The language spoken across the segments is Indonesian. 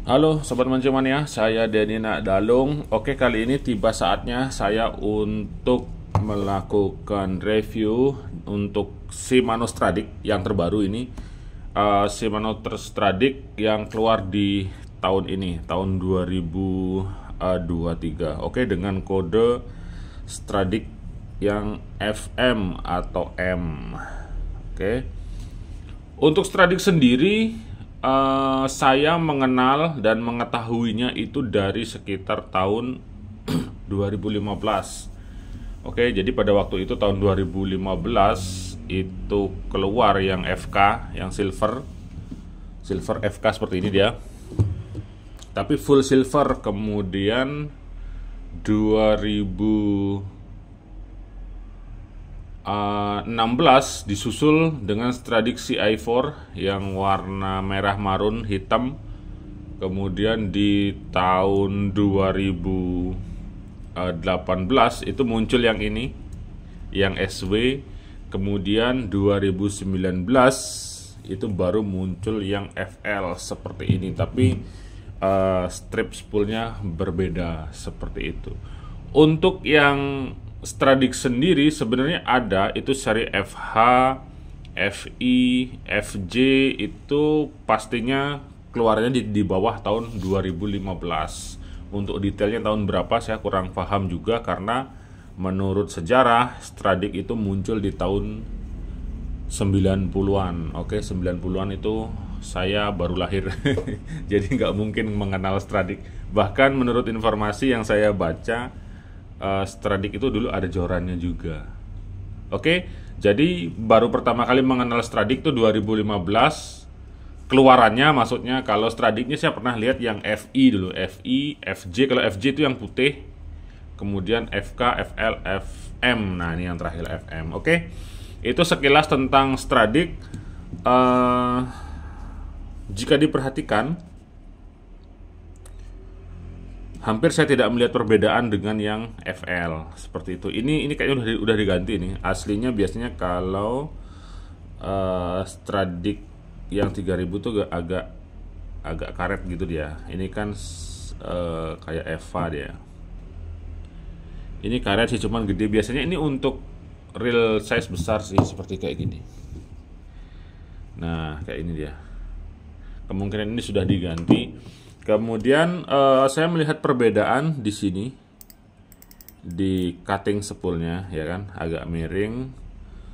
Halo Sobat Mancing saya Denina Dalung. Oke, kali ini tiba saatnya saya untuk melakukan review untuk Shimano Stradic yang terbaru ini. Shimano Stradic yang keluar di tahun ini, tahun 2023. Oke, dengan kode Stradic yang FM atau M. Oke. Untuk Stradic sendiri saya mengenal dan mengetahuinya itu dari sekitar tahun 2015. Oke, jadi pada waktu itu tahun 2015 itu keluar yang FK, yang silver FK seperti ini dia. Tapi full silver. Kemudian 2016 disusul dengan Stradic CI4 yang warna merah marun hitam. Kemudian di tahun 2018 itu muncul yang ini, yang SW. Kemudian 2019 itu baru muncul yang FL seperti ini, tapi strip spoolnya berbeda seperti itu. Untuk yang Stradic sendiri sebenarnya ada itu seri FH, FI, FJ itu pastinya keluarnya di bawah tahun 2015. Untuk detailnya tahun berapa saya kurang paham juga, karena menurut sejarah Stradic itu muncul di tahun 90-an. Oke, 90-an itu saya baru lahir. Jadi nggak mungkin mengenal Stradic. Bahkan menurut informasi yang saya baca, Stradic itu dulu ada jorannya juga. Oke, jadi baru pertama kali mengenal Stradic itu 2015 keluarannya, maksudnya. Kalau Stradicnya saya pernah lihat yang FI dulu, FI, FJ. Kalau FJ itu yang putih, kemudian FK, FL, FM. Nah, ini yang terakhir FM. Oke, itu sekilas tentang Stradic. Jika diperhatikan, hampir saya tidak melihat perbedaan dengan yang FL seperti itu. Ini kayaknya udah diganti nih. Aslinya biasanya kalau Stradic yang 3000 tuh agak karet gitu dia. Ini kan kayak Eva dia. Ini karet sih, cuman gede. Biasanya ini untuk real size besar sih, seperti kayak gini. Nah, kayak ini dia. Kemungkinan ini sudah diganti. Kemudian saya melihat perbedaan di sini di cutting spoolnya, ya kan, agak miring.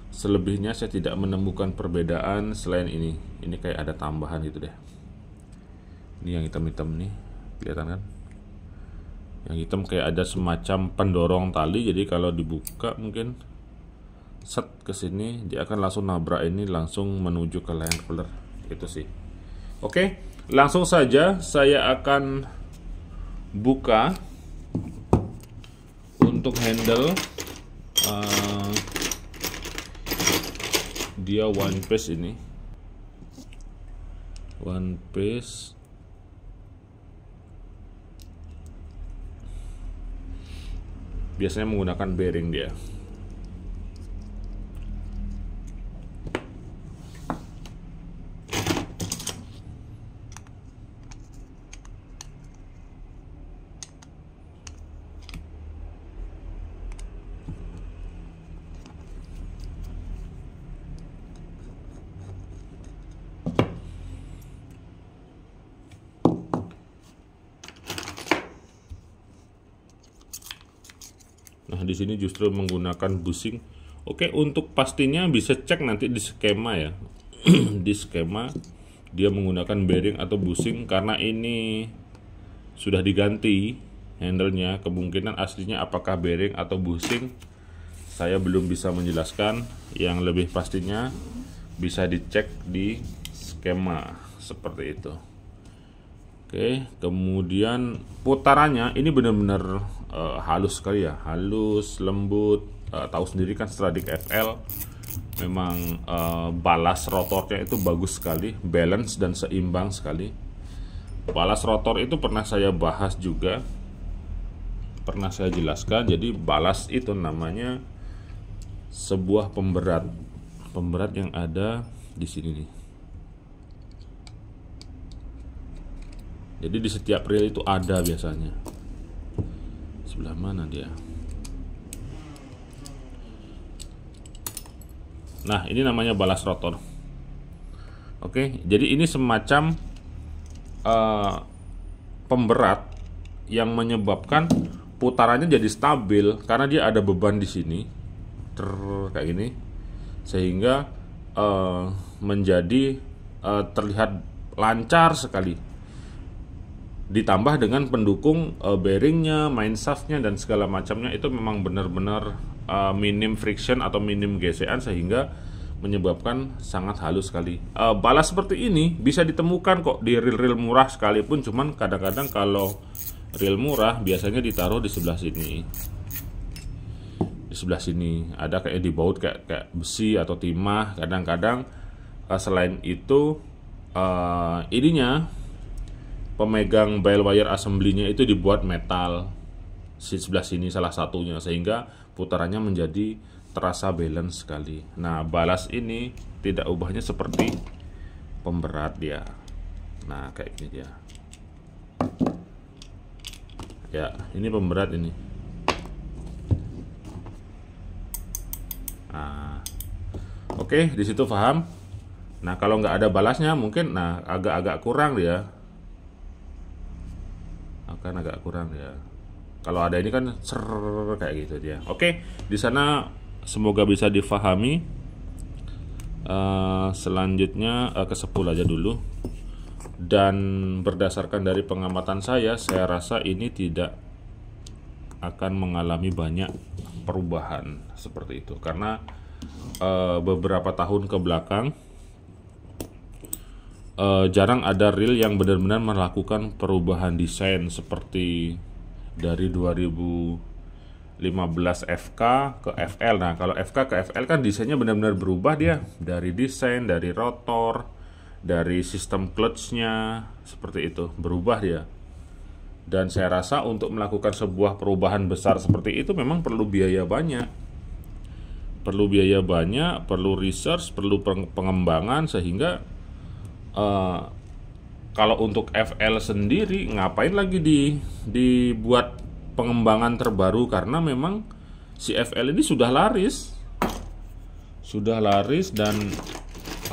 Selebihnya saya tidak menemukan perbedaan selain ini. Ini kayak ada tambahan gitu deh. Ini yang hitam-hitam nih, kelihatan kan? Yang hitam kayak ada semacam pendorong tali. Jadi kalau dibuka mungkin set ke sini, dia akan langsung nabrak ini, langsung menuju ke line cooler. Itu sih. Oke. Langsung saja saya akan buka untuk handle. Dia one piece ini, one piece. Biasanya menggunakan bearing dia. Nah, di sini justru menggunakan bushing. Oke, untuk pastinya bisa cek nanti di skema ya. Di skema dia menggunakan bearing atau bushing, karena ini sudah diganti handlenya. Kemungkinan aslinya apakah bearing atau bushing saya belum bisa menjelaskan. Yang lebih pastinya bisa dicek di skema seperti itu. Oke, kemudian putarannya ini benar-benar halus sekali ya, halus, lembut. Tahu sendiri kan Stradic FL memang balas rotornya itu bagus sekali, balance dan seimbang sekali. Balas rotor itu pernah saya bahas juga, pernah saya jelaskan. Jadi balas itu namanya sebuah pemberat yang ada di sini nih. Jadi di setiap reel itu ada biasanya. Sebelah mana dia? Nah, ini namanya balas rotor. Oke, jadi ini semacam pemberat yang menyebabkan putarannya jadi stabil karena dia ada beban di sini, kayak ini, sehingga menjadi terlihat lancar sekali. Ditambah dengan pendukung bearingnya, main shaftnya dan segala macamnya itu memang benar-benar minim friction atau minim gesekan sehingga menyebabkan sangat halus sekali. Balas seperti ini bisa ditemukan kok di reel-reel murah sekalipun, cuman kadang-kadang kalau reel murah biasanya ditaruh di sebelah sini. Di sebelah sini ada kayak dibaut kayak besi atau timah. Kadang-kadang selain itu ininya pemegang ball wire assembly-nya itu dibuat metal. Di sebelah sini salah satunya sehingga putarannya menjadi terasa balance sekali. Nah, balas ini tidak ubahnya seperti pemberat dia. Nah, kayak gini dia. Ya, ini pemberat ini. Nah, oke, di situ paham. Nah, kalau nggak ada balasnya mungkin, nah agak-agak kurang dia. Akan agak kurang ya. Kalau ada ini kan kayak gitu dia. Oke, di sana semoga bisa difahami. Selanjutnya ke 10 aja dulu. Dan berdasarkan dari pengamatan saya rasa ini tidak akan mengalami banyak perubahan seperti itu. Karena beberapa tahun ke belakang jarang ada reel yang benar-benar melakukan perubahan desain seperti dari 2015 FK ke FL. Nah, kalau FK ke FL kan desainnya benar-benar berubah dia, dari desain, dari rotor, dari sistem clutch-nya, seperti itu, berubah dia. Dan saya rasa untuk melakukan sebuah perubahan besar seperti itu memang perlu biaya banyak. Perlu biaya banyak, perlu research, perlu pengembangan, sehingga kalau untuk FL sendiri ngapain lagi dibuat pengembangan terbaru, karena memang si FL ini sudah laris dan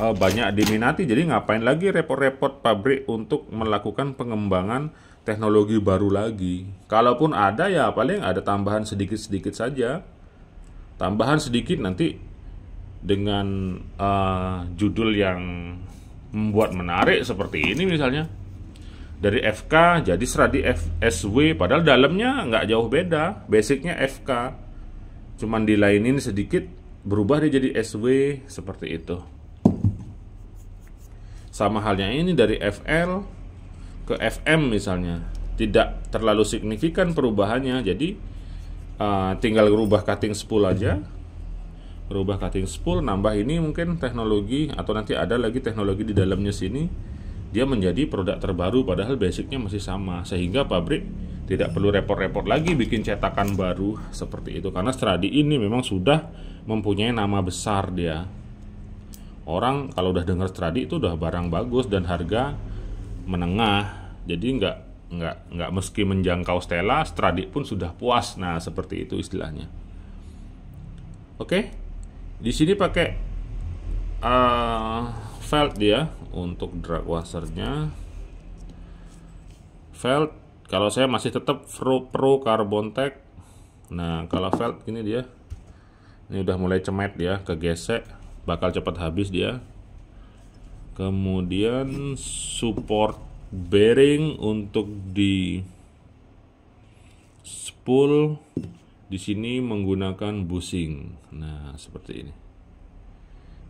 banyak diminati. Jadi ngapain lagi repot-repot pabrik untuk melakukan pengembangan teknologi baru lagi. Kalaupun ada ya paling ada tambahan sedikit-sedikit saja, tambahan sedikit nanti dengan judul yang membuat menarik seperti ini misalnya, dari FK jadi Seradi SW, padahal dalamnya nggak jauh beda, basicnya FK, cuman dilainin sedikit berubah dia jadi SW, seperti itu. Sama halnya ini dari FL ke FM misalnya, tidak terlalu signifikan perubahannya, jadi tinggal rubah cutting spool aja, berubah cutting spool, nambah ini mungkin teknologi, atau nanti ada lagi teknologi di dalamnya sini, dia menjadi produk terbaru padahal basicnya masih sama, sehingga pabrik tidak perlu repot-repot lagi bikin cetakan baru seperti itu, karena Stradi ini memang sudah mempunyai nama besar dia. Orang kalau udah dengar Stradi itu udah barang bagus dan harga menengah, jadi nggak meski menjangkau Stella, Stradi pun sudah puas. Nah, seperti itu istilahnya. Oke. Di sini pakai felt dia untuk drag washernya. Felt kalau saya masih tetap pro carbon tech. Nah, kalau felt ini dia, ini udah mulai cemet dia, kegesek, bakal cepat habis dia. Kemudian support bearing untuk di spool di sini menggunakan bushing. Nah, seperti ini.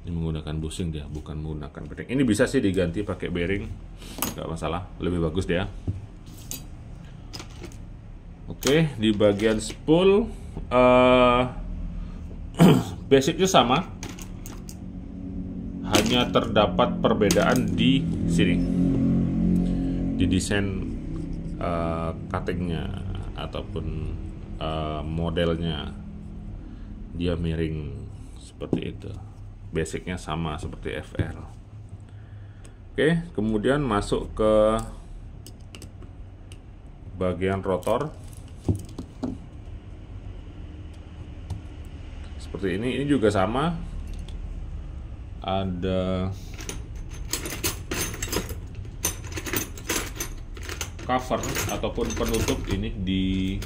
Ini menggunakan bushing dia, bukan menggunakan bearing. Ini bisa sih diganti pakai bearing, nggak masalah, lebih bagus dia. Oke, di bagian spool basicnya sama, hanya terdapat perbedaan di sini, di desain cuttingnya ataupun modelnya, dia miring seperti itu. Basicnya sama seperti FL. Oke, kemudian masuk ke bagian rotor seperti ini juga sama, ada cover ataupun penutup ini di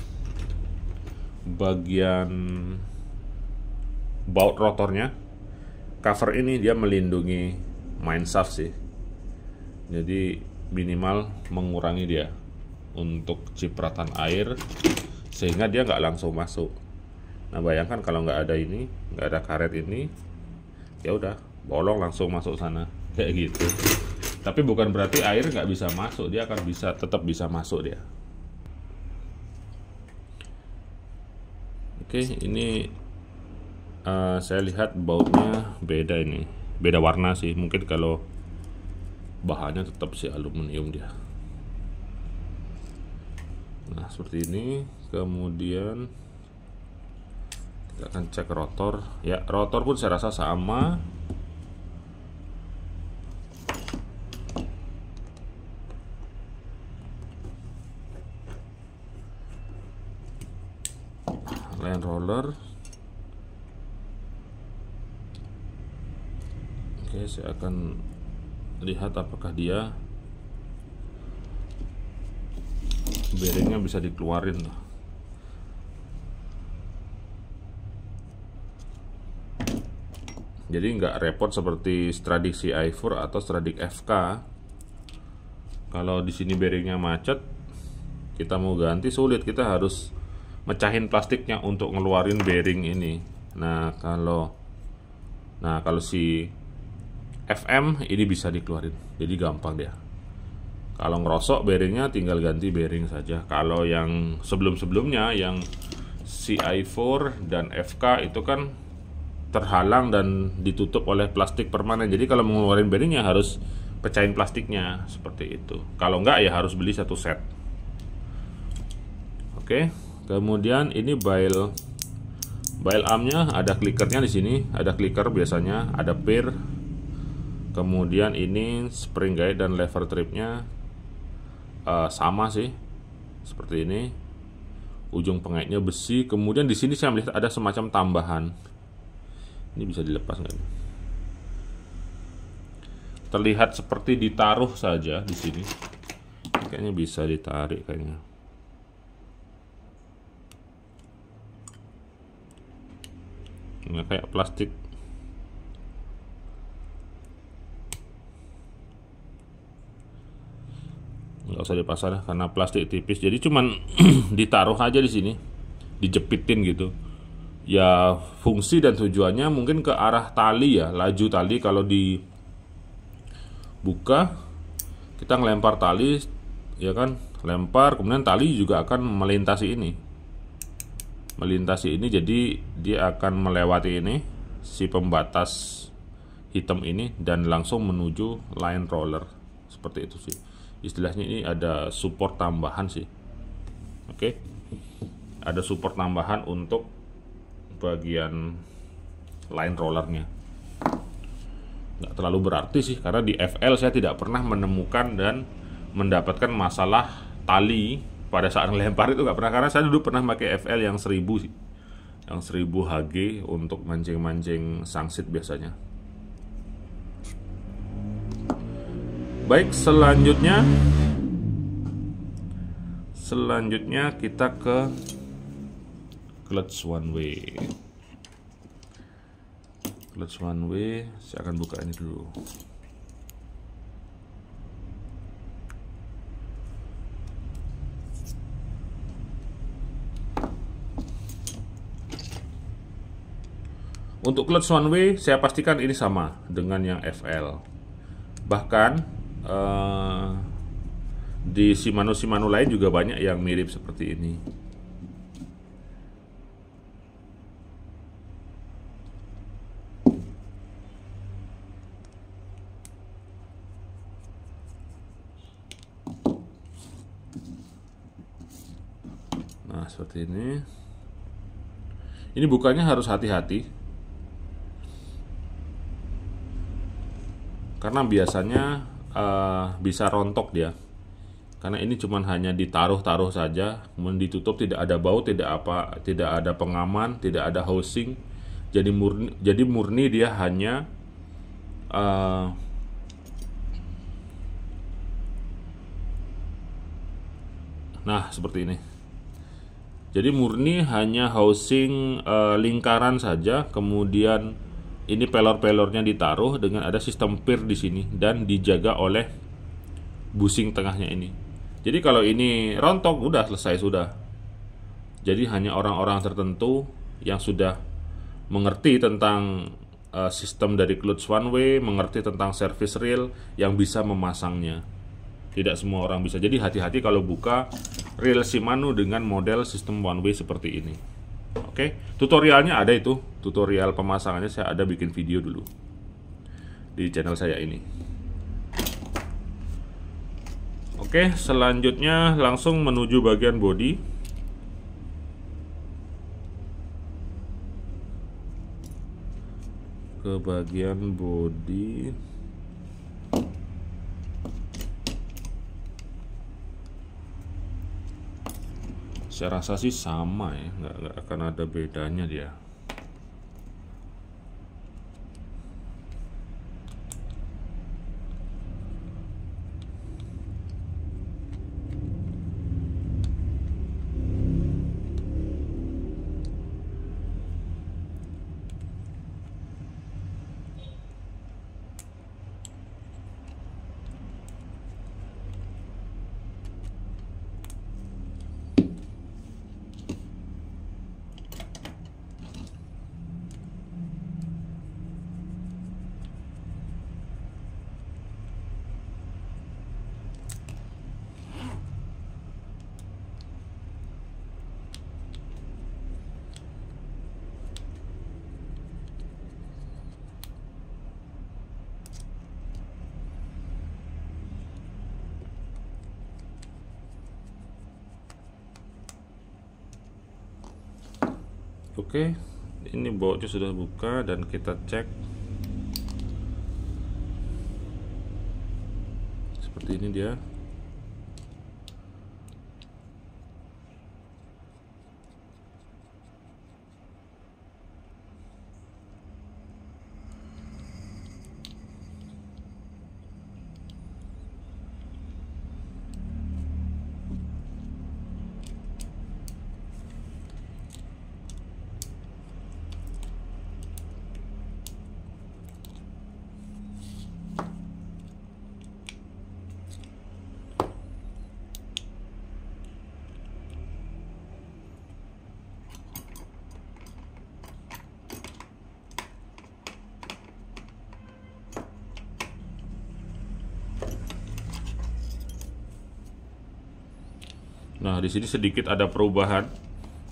bagian baut rotornya. Cover ini dia melindungi main shaft sih, jadi minimal mengurangi dia untuk cipratan air sehingga dia nggak langsung masuk. Nah bayangkan kalau nggak ada ini, nggak ada karet ini, ya udah bolong langsung masuk sana kayak gitu. Tapi bukan berarti air nggak bisa masuk, dia akan tetap bisa masuk dia. Oke, ini saya lihat bautnya beda, ini beda warna sih. Mungkin kalau bahannya tetap sih aluminium dia. Nah seperti ini. Kemudian kita akan cek rotor. Ya, rotor pun saya rasa sama. Line roller. Oke, saya akan lihat apakah dia bearingnya bisa dikeluarin. Jadi nggak repot seperti Stradic CI4 atau Stradic FK. Kalau di sini bearingnya macet, kita mau ganti sulit, kita harus mecahin plastiknya untuk ngeluarin bearing ini. Nah kalau si FM ini bisa dikeluarin, jadi gampang dia. Kalau ngerosok bearingnya tinggal ganti bearing saja. Kalau yang sebelum-sebelumnya yang CI4 dan FK itu kan terhalang dan ditutup oleh plastik permanen. Jadi kalau mau ngeluarin bearingnya harus pecahin plastiknya seperti itu. Kalau enggak ya harus beli satu set. Oke. Kemudian ini bail armnya, ada klikernya di sini, ada kliker biasanya, ada pir. Kemudian ini spring guide dan lever tripnya sama sih, seperti ini. Ujung pengaitnya besi. Kemudian di sini saya melihat ada semacam tambahan. Ini bisa dilepas nggak? Terlihat seperti ditaruh saja di sini. Kayaknya bisa ditarik kayaknya. Nggak kayak plastik. Nggak usah dipasang karena plastik tipis, jadi cuman ditaruh aja di sini, dijepitin gitu ya. Fungsi dan tujuannya mungkin ke arah tali ya, laju tali. Kalau dibuka kita ngelempar tali ya kan, lempar, kemudian tali juga akan melintasi ini, jadi dia akan melewati ini, si pembatas hitam ini, dan langsung menuju line roller. Seperti itu sih istilahnya. Ini ada support tambahan sih. Oke, ada support tambahan untuk bagian line rollernya. Nggak terlalu berarti sih, karena di FL saya tidak pernah menemukan dan mendapatkan masalah tali pada saat ngelempar, itu nggak pernah. Karena saya dulu pernah pakai FL yang 1000 sih, yang 1000 HG untuk mancing-mancing sangsit biasanya. Baik, selanjutnya kita ke clutch one way. Clutch one way, saya akan buka ini dulu. Untuk clutch one way saya pastikan ini sama dengan yang FL. Bahkan di Shimano lain juga banyak yang mirip seperti ini. Nah seperti ini. Ini bukanya harus hati-hati, karena biasanya bisa rontok dia Karena ini cuman hanya ditaruh-taruh saja, kemudian ditutup, tidak ada baut, tidak ada pengaman, tidak ada housing. Jadi murni dia hanya nah seperti ini. Jadi murni hanya housing lingkaran saja, kemudian ini pelor-pelornya ditaruh dengan ada sistem pier di sini dan dijaga oleh busing tengahnya ini. Jadi kalau ini rontok udah selesai sudah. Jadi hanya orang-orang tertentu yang sudah mengerti tentang sistem dari clutch one way, mengerti tentang service reel yang bisa memasangnya. Tidak semua orang bisa. Jadi hati-hati kalau buka reel Shimano dengan model sistem one way seperti ini. Oke, tutorialnya ada itu. Tutorial pemasangannya saya ada bikin video dulu di channel saya ini. Oke, selanjutnya langsung menuju bagian bodi. Ke bagian bodi. Saya rasa sih sama ya, nggak akan ada bedanya dia. Oke, ini bautnya sudah buka dan kita cek seperti ini dia. Nah, di sini sedikit ada perubahan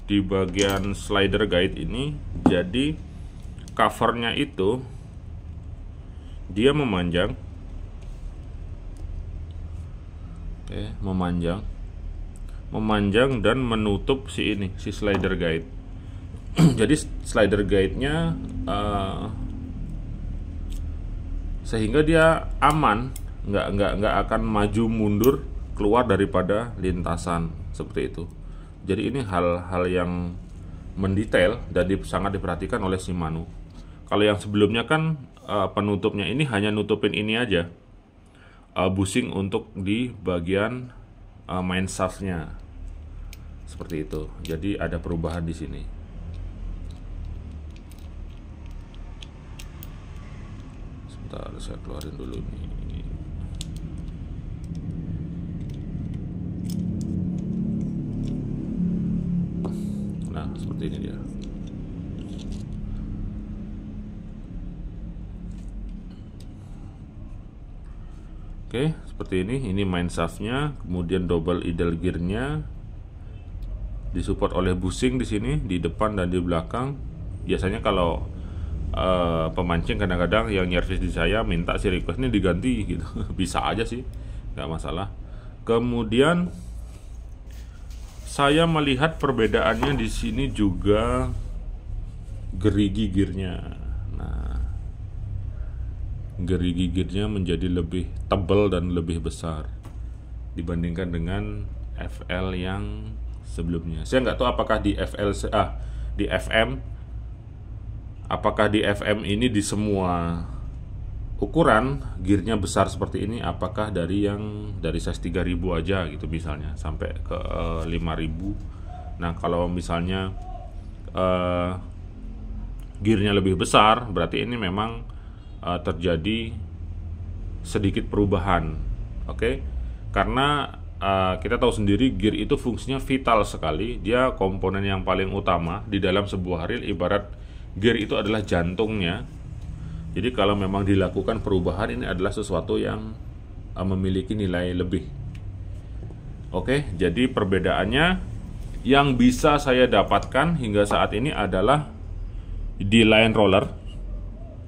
di bagian slider guide ini. Jadi covernya itu dia memanjang. Oke, memanjang dan menutup si slider guide. Jadi slider guide-nya sehingga dia aman, nggak akan maju mundur keluar daripada lintasan seperti itu. Jadi ini hal-hal yang mendetail dan sangat diperhatikan oleh Shimano. Kalau yang sebelumnya kan penutupnya ini hanya nutupin ini aja, bushing untuk di bagian main shaftnya seperti itu. Jadi ada perubahan di sini. Sebentar, saya keluarin dulu nih. Nah, seperti ini dia. Oke, seperti ini. Ini main shaftnya, kemudian double idle gearnya, disupport oleh bushing di sini, di depan dan di belakang. Biasanya kalau pemancing kadang-kadang yang nyervis di saya minta si requestnya diganti gitu, bisa aja sih, nggak masalah. Kemudian saya melihat perbedaannya di sini juga gerigi gearnya. Nah, gerigi gearnya menjadi lebih tebal dan lebih besar. dibandingkan dengan FL yang sebelumnya. Saya nggak tahu apakah di di FM, apakah di FM ini di semua ukuran gearnya besar seperti ini, apakah dari size 3000 aja gitu misalnya sampai ke 5000. Nah, kalau misalnya gearnya lebih besar, berarti ini memang terjadi sedikit perubahan. Oke. Karena kita tahu sendiri gear itu fungsinya vital sekali. Dia komponen yang paling utama di dalam sebuah reel. Ibarat gear itu adalah jantungnya. Jadi kalau memang dilakukan perubahan, ini adalah sesuatu yang memiliki nilai lebih. Oke, jadi perbedaannya yang bisa saya dapatkan hingga saat ini adalah di line roller,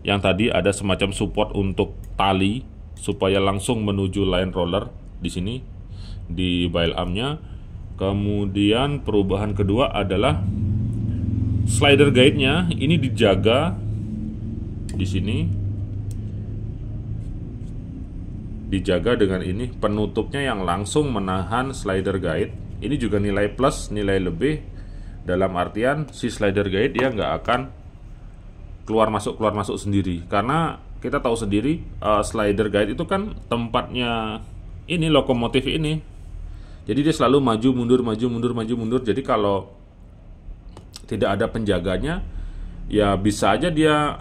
yang tadi ada semacam support untuk tali supaya langsung menuju line roller di sini di bail armnya. Kemudian perubahan kedua adalah slider guide-nya ini dijaga di sini, dijaga dengan ini penutupnya yang langsung menahan slider guide. Ini juga nilai plus, nilai lebih, dalam artian si slider guide dia nggak akan keluar masuk sendiri, karena kita tahu sendiri slider guide itu kan tempatnya ini lokomotif ini. Jadi dia selalu maju mundur, maju mundur, maju mundur. Jadi kalau tidak ada penjaganya, ya bisa aja dia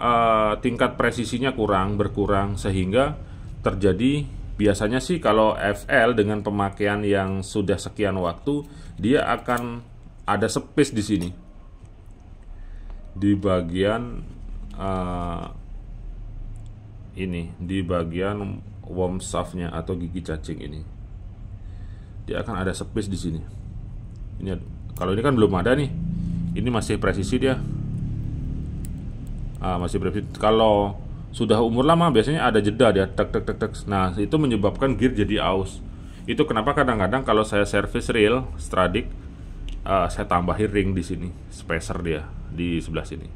tingkat presisinya berkurang sehingga terjadi, biasanya sih kalau FL dengan pemakaian yang sudah sekian waktu, dia akan ada space di sini di bagian ini, di bagian worm shaft-nya atau gigi cacing ini. Dia akan ada space di sini. Ini kalau ini kan belum ada nih. Ini masih presisi dia. Masih presisi. Kalau sudah umur lama biasanya ada jeda dia, tek tek tek tek. Nah, itu menyebabkan gear jadi aus. Itu kenapa kadang-kadang kalau saya servis reel Stradic, saya tambahin ring di sini, spacer dia di sebelah sini.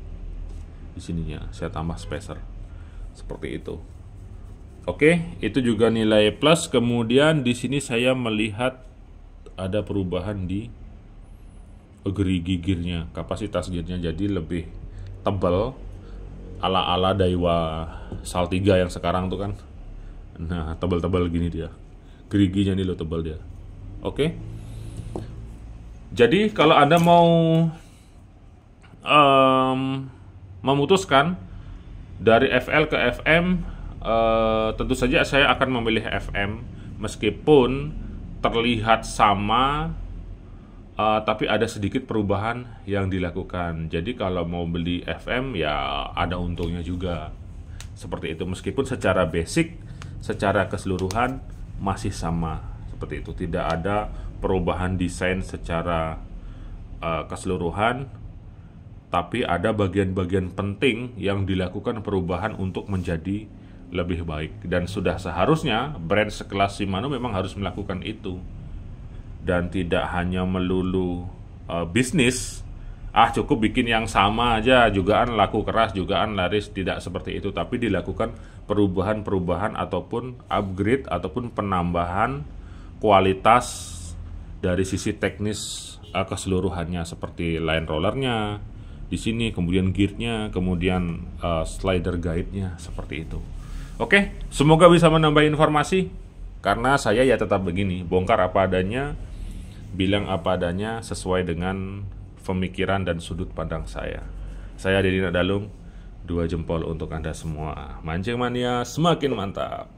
Di sininya saya tambah spacer. Seperti itu. Oke, itu juga nilai plus. Kemudian di sini saya melihat ada perubahan di gerigi gearnya, kapasitas gearnya jadi lebih tebal, ala-ala Daiwa Saltiga yang sekarang tuh kan. Nah, tebal-tebal gini dia. Geriginya nih lo tebal dia. Oke. Jadi kalau Anda mau memutuskan dari FL ke FM, tentu saja saya akan memilih FM meskipun terlihat sama, tapi ada sedikit perubahan yang dilakukan. Jadi kalau mau beli FM ya ada untungnya juga. Seperti itu, meskipun secara basic, secara keseluruhan masih sama. Seperti itu, tidak ada perubahan desain secara keseluruhan, tapi ada bagian-bagian penting yang dilakukan perubahan untuk menjadi lebih baik. Dan sudah seharusnya brand sekelas Shimano memang harus melakukan itu. Dan tidak hanya melulu bisnis, cukup bikin yang sama aja, jugaan laku keras, jugaan laris. Tidak seperti itu, tapi dilakukan perubahan-perubahan ataupun upgrade ataupun penambahan kualitas dari sisi teknis keseluruhannya, seperti line rollernya di sini, kemudian gearnya, kemudian slider guide-nya, seperti itu. Oke, semoga bisa menambah informasi, karena saya ya tetap begini, bongkar apa adanya, bilang apa adanya, sesuai dengan pemikiran dan sudut pandang saya. Saya Deddy Nadalung, 2 jempol untuk Anda semua. Mancing mania semakin mantap.